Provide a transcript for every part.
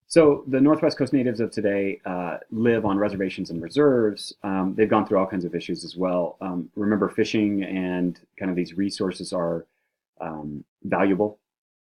So the Northwest Coast natives of today live on reservations and reserves. They've gone through all kinds of issues as well. Remember, fishing and kind of these resources are valuable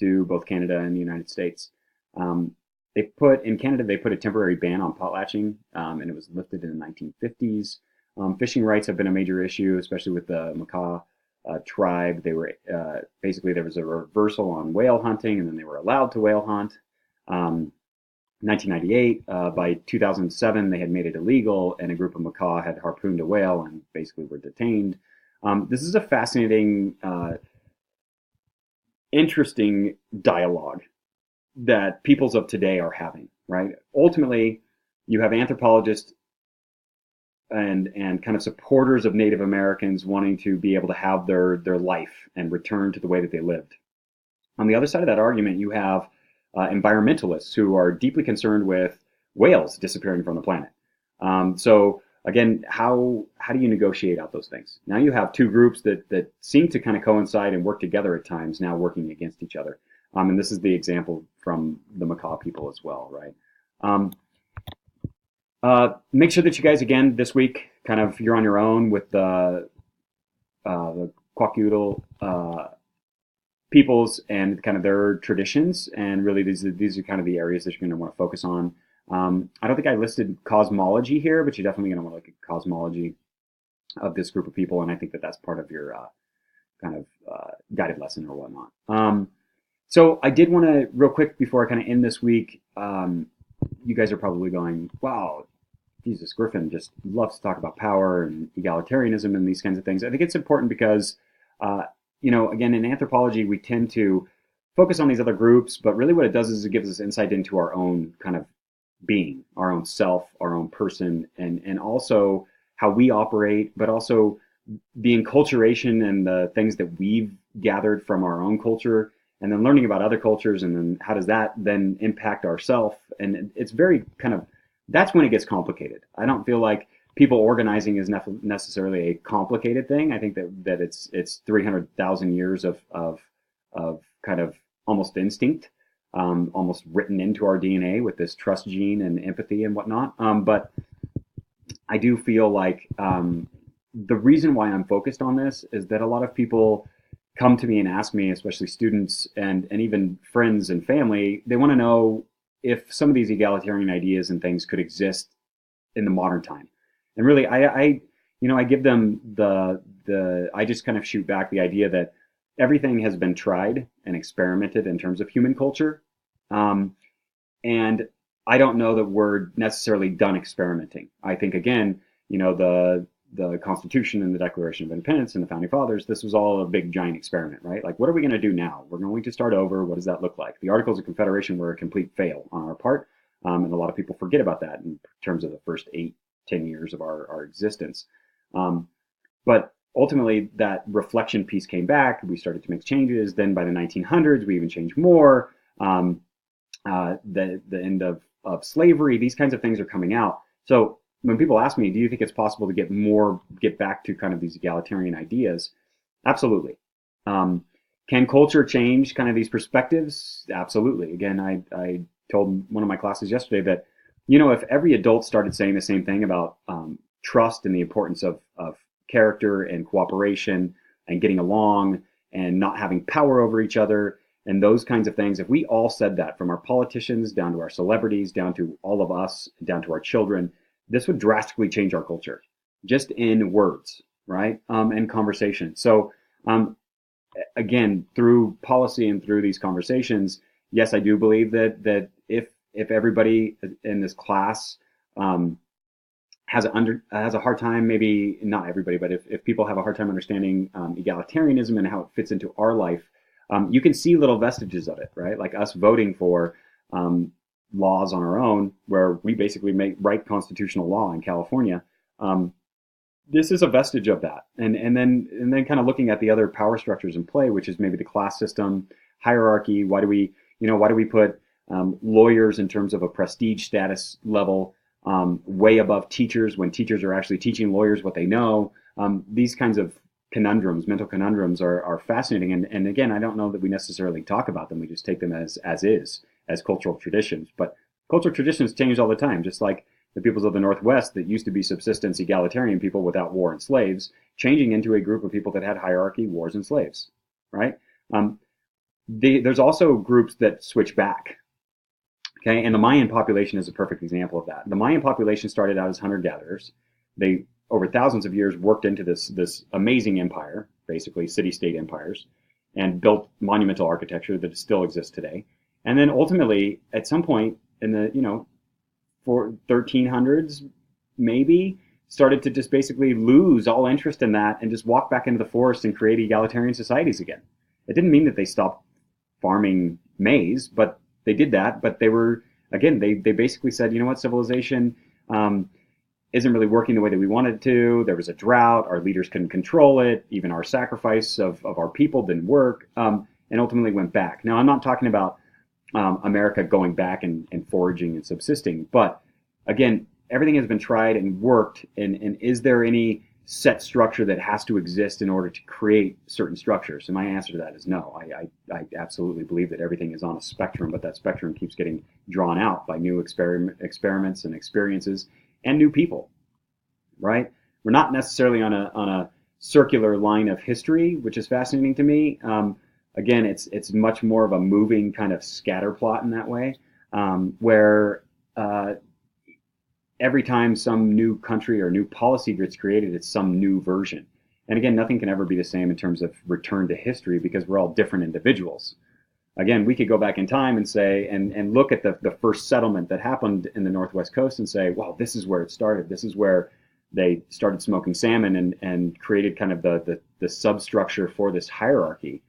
to both Canada and the United States. In Canada, they put a temporary ban on potlatching, and it was lifted in the 1950s. Fishing rights have been a major issue, especially with the Makah tribe. They were basically there was a reversal on whale hunting, and then they were allowed to whale hunt. 1998. By 2007, they had made it illegal, and a group of macaw had harpooned a whale and basically were detained. This is a fascinating, interesting dialogue that peoples of today are having, right? Ultimately, you have anthropologists and kind of supporters of Native Americans wanting to be able to have their life and return to the way that they lived. On the other side of that argument, you have environmentalists who are deeply concerned with whales disappearing from the planet. So again, how do you negotiate out those things? Now you have two groups that seem to kind of coincide and work together at times, now working against each other. And this is the example from the Makah people as well, right? Make sure that you guys, again, this week, kind of you're on your own with the Kwakiutl peoples and kind of their traditions, and really these are kind of the areas that you're going to want to focus on. I don't think I listed cosmology here, but you're definitely going to want to look at cosmology of this group of people, and I think that that's part of your kind of guided lesson or whatnot. So I did want to, real quick, before I kind of end this week, you guys are probably going, wow, Jesus, Griffin just loves to talk about power and egalitarianism and these kinds of things. I think it's important because again, in anthropology, we tend to focus on these other groups, but really what it does is it gives us insight into our own kind of being, our own self, our own person, and also how we operate, but also the enculturation and the things that we've gathered from our own culture, and then learning about other cultures, and then how does that then impact ourself. And it's very kind of, that's when it gets complicated. I don't feel like people organizing is necessarily a complicated thing. I think that it's 300,000 years of kind of almost instinct, almost written into our DNA with this trust gene and empathy and whatnot. But I do feel like the reason why I'm focused on this is that a lot of people come to me and ask me, especially students and even friends and family, they want to know if some of these egalitarian ideas and things could exist in the modern time. And really, I give them I just kind of shoot back the idea that everything has been tried and experimented in terms of human culture. And I don't know that we're necessarily done experimenting. I think, again, the Constitution and the Declaration of Independence and the Founding Fathers, this was all a big giant experiment, right? Like, what are we going to do now? We're going to start over. What does that look like? The Articles of Confederation were a complete fail on our part. And a lot of people forget about that in terms of the first 8-10 years of our existence. But ultimately, that reflection piece came back. We started to make changes. Then by the 1900s, we even changed more. The end of slavery, these kinds of things are coming out. So when people ask me, do you think it's possible to get back to kind of these egalitarian ideas? Absolutely. Can culture change kind of these perspectives? Absolutely. Again, I told one of my classes yesterday that, if every adult started saying the same thing about trust and the importance of character and cooperation and getting along and not having power over each other and those kinds of things, if we all said that, from our politicians down to our celebrities, down to all of us, down to our children, this would drastically change our culture, just in words, right? And conversation. So again, through policy and through these conversations, yes, I do believe that if everybody in this class has a hard time, maybe not everybody, but if people have a hard time understanding egalitarianism and how it fits into our life, you can see little vestiges of it, right? Like us voting for laws on our own, where we basically write constitutional law in California. This is a vestige of that, and then kind of looking at the other power structures in play, which is maybe the class system, hierarchy. Why do we put lawyers in terms of a prestige status level way above teachers when teachers are actually teaching lawyers what they know? These kinds of mental conundrums are fascinating. And again, I don't know that we necessarily talk about them. We just take them as is, as cultural traditions. But cultural traditions change all the time, just like the peoples of the Northwest that used to be subsistence egalitarian people without war and slaves, changing into a group of people that had hierarchy, wars, and slaves, right? There's also groups that switch back. Okay, and the Mayan population is a perfect example of that. The Mayan population started out as hunter-gatherers. They, over thousands of years, worked into this amazing empire, basically city-state empires, and built monumental architecture that still exists today. And then ultimately, at some point in the 1300s, maybe, started to just basically lose all interest in that and just walk back into the forest and create egalitarian societies again. It didn't mean that they stopped farming maize, but they did that. But they were, again, they basically said, you know what, civilization isn't really working the way that we wanted it to. There was a drought. Our leaders couldn't control it. Even our sacrifice of our people didn't work, and ultimately went back. Now, I'm not talking about America going back and foraging and subsisting. But again, everything has been tried and worked. And is there any set structure that has to exist in order to create certain structures? And my answer to that is no. I absolutely believe that everything is on a spectrum, but that spectrum keeps getting drawn out by new experiments and experiences and new people, right? We're not necessarily on a circular line of history, which is fascinating to me. Again, it's much more of a moving kind of scatter plot in that way, where every time some new country or new policy gets created, it's some new version. And again, nothing can ever be the same in terms of return to history because we're all different individuals. Again, we could go back in time and say, and look at the first settlement that happened in the Northwest Coast and say, well, this is where it started. This is where they started smoking salmon and created kind of the substructure for this hierarchy.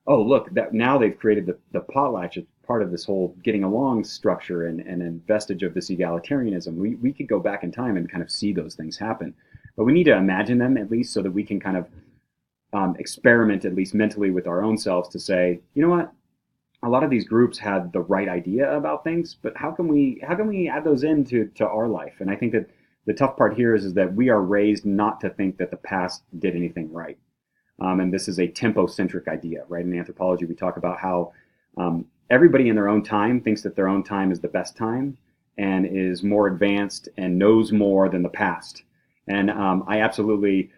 Oh, look, that now they've created the potlatch as part of this whole getting along structure and a vestige of this egalitarianism. We could go back in time and kind of see those things happen. But we need to imagine them at least so that we can kind of experiment at least mentally with our own selves to say, you know what, a lot of these groups had the right idea about things, but how can we add those into our life? And I think that the tough part here is that we are raised not to think that the past did anything right. And this is a tempo-centric idea, right? In anthropology, we talk about how everybody in their own time thinks that their own time is the best time and is more advanced and knows more than the past. And I absolutely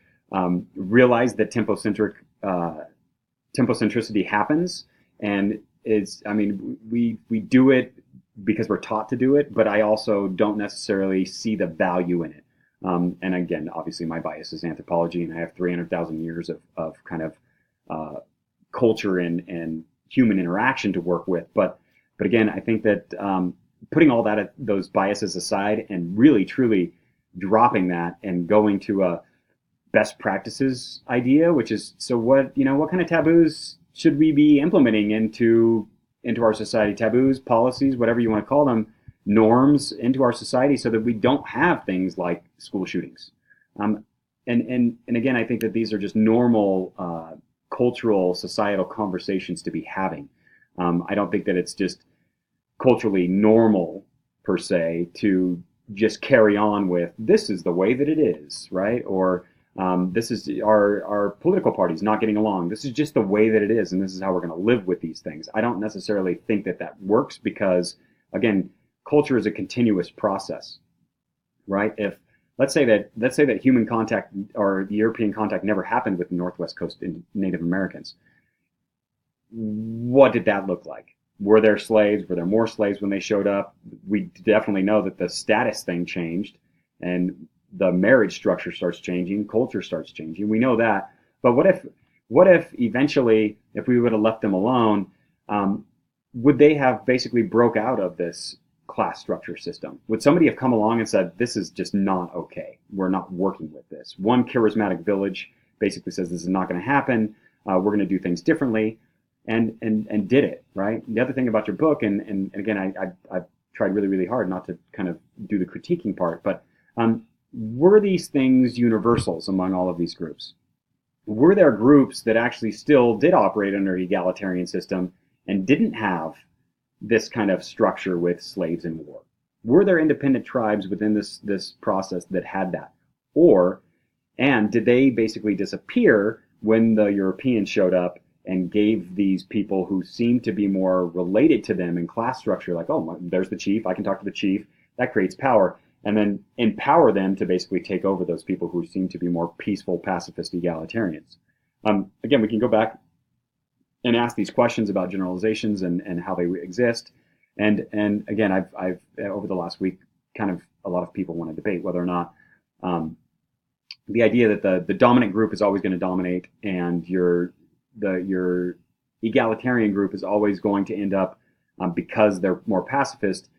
realize that tempocentricity happens, and we do it because we're taught to do it, but I also don't necessarily see the value in it. And again, obviously my bias is anthropology, and I have 300,000 years of kind of culture and human interaction to work with. But again, I think that putting all those biases aside and really truly dropping that and going to a best practices idea, which is, so what kind of taboos should we be implementing into our society? Taboos, policies, whatever you want to call them, norms into our society so that we don't have things like school shootings. And again, I think that these are just normal cultural, societal conversations to be having. I don't think that it's just culturally normal per se to just carry on with this is the way that it is, right? Or this is our political parties not getting along. This is just the way that it is, and this is how we're going to live with these things. I don't necessarily think that works because, again, culture is a continuous process, right? If let's say that human contact or the European contact never happened with the Northwest Coast Native Americans, what did that look like? Were there slaves? Were there more slaves when they showed up? We definitely know that the status thing changed, and the marriage structure starts changing, culture starts changing. We know that. But what if eventually, if we would have left them alone, would they have basically broke out of this class structure system? Would somebody have come along and said, this is just not okay. We're not working with this. One charismatic village basically says this is not going to happen. We're going to do things differently, and did it, right? The other thing about your book, and again, I've tried really, really hard not to kind of do the critiquing part, but were these things universals among all of these groups? Were there groups that actually still did operate under an egalitarian system and didn't have this kind of structure with slaves and war? Were there independent tribes within this process that had that? And did they basically disappear when the Europeans showed up and gave these people who seemed to be more related to them in class structure, like, oh, there's the chief, I can talk to the chief, that creates power, and then empower them to basically take over those people who seem to be more peaceful, pacifist egalitarians. Again, we can go back and ask these questions about generalizations and how they exist. And again, I've over the last week, kind of a lot of people want to debate whether or not the idea that the dominant group is always going to dominate, and your egalitarian group is always going to end up, because they're more pacifist,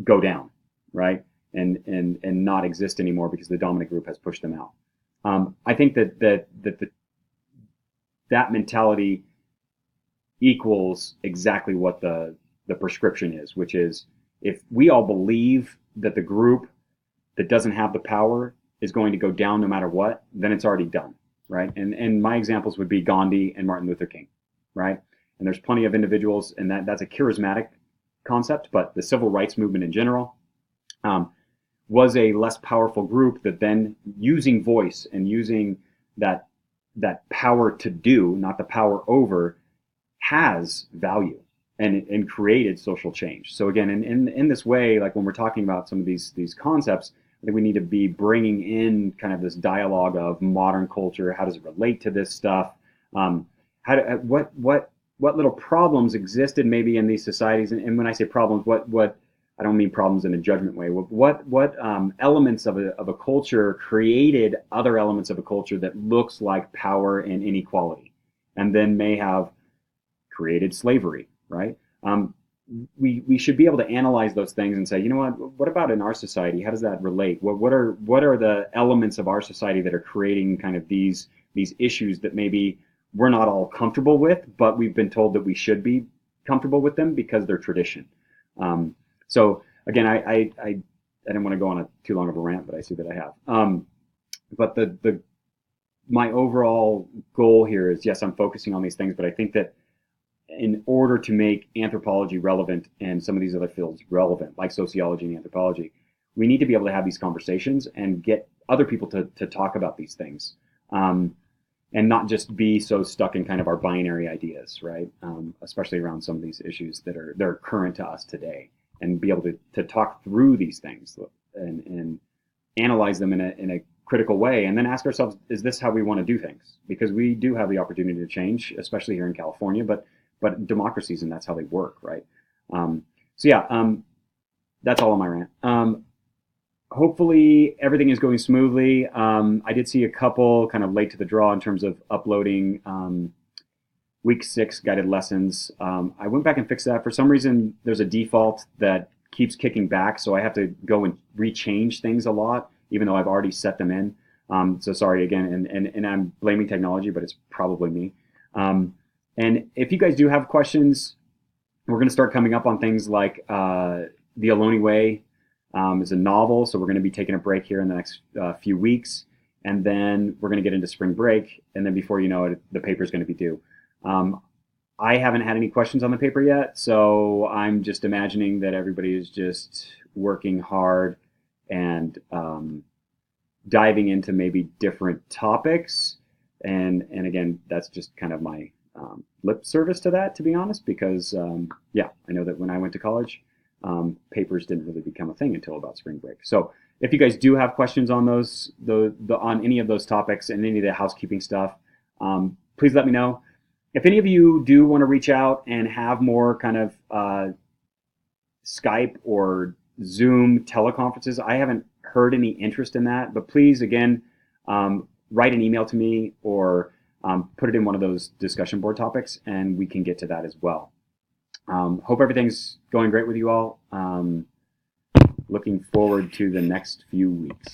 go down, right? And not exist anymore because the dominant group has pushed them out. I think that mentality equals exactly what the prescription is, which is, if we all believe that the group that doesn't have the power is going to go down no matter what, then it's already done, right? And my examples would be Gandhi and Martin Luther King, right? And there's plenty of individuals, and that's a charismatic concept, but the civil rights movement in general was a less powerful group that then, using voice and using that power to do, not the power over, has value and created social change. So again, in this way, like when we're talking about some of these concepts, I think we need to be bringing in kind of this dialogue of modern culture. How does it relate to this stuff? What little problems existed maybe in these societies? And when I say problems, what I don't mean problems in a judgment way. What elements of a culture created other elements of a culture that looks like power and inequality, and then may have created slavery, right? We should be able to analyze those things and say, you know what about in our society? How does that relate? What are the elements of our society that are creating kind of these issues that maybe we're not all comfortable with, but we've been told that we should be comfortable with them because they're tradition. So again, I didn't want to go on too long of a rant, but I see that I have. But my overall goal here is, yes, I'm focusing on these things, but I think that in order to make anthropology relevant and some of these other fields relevant, like sociology and anthropology, we need to be able to have these conversations and get other people to talk about these things, and not just be so stuck in kind of our binary ideas, right? Especially around some of these issues that are current to us today, and be able to talk through these things and analyze them in a critical way, and then ask ourselves, is this how we want to do things? Because we do have the opportunity to change, especially here in California, but democracies, and that's how they work, right? So yeah, that's all on my rant. Hopefully everything is going smoothly. I did see a couple kind of late to the draw in terms of uploading week 6 guided lessons. I went back and fixed that. For some reason, there's a default that keeps kicking back, so I have to go and rechange things a lot, even though I've already set them in. So sorry again, and I'm blaming technology, but it's probably me. And if you guys do have questions, we're going to start coming up on things like The Ohlone Way is a novel, so we're going to be taking a break here in the next few weeks, and then we're going to get into spring break, and then before you know it, the paper is going to be due. I haven't had any questions on the paper yet, so I'm just imagining that everybody is just working hard and diving into maybe different topics, and again, that's just kind of my lip service to that, to be honest, because yeah, I know that when I went to college, papers didn't really become a thing until about spring break. So if you guys do have questions on on any of those topics and any of the housekeeping stuff, please let me know. If any of you do want to reach out and have more kind of Skype or Zoom teleconferences, I haven't heard any interest in that, but please, again, write an email to me or put it in one of those discussion board topics, and we can get to that as well. Hope everything's going great with you all. Looking forward to the next few weeks.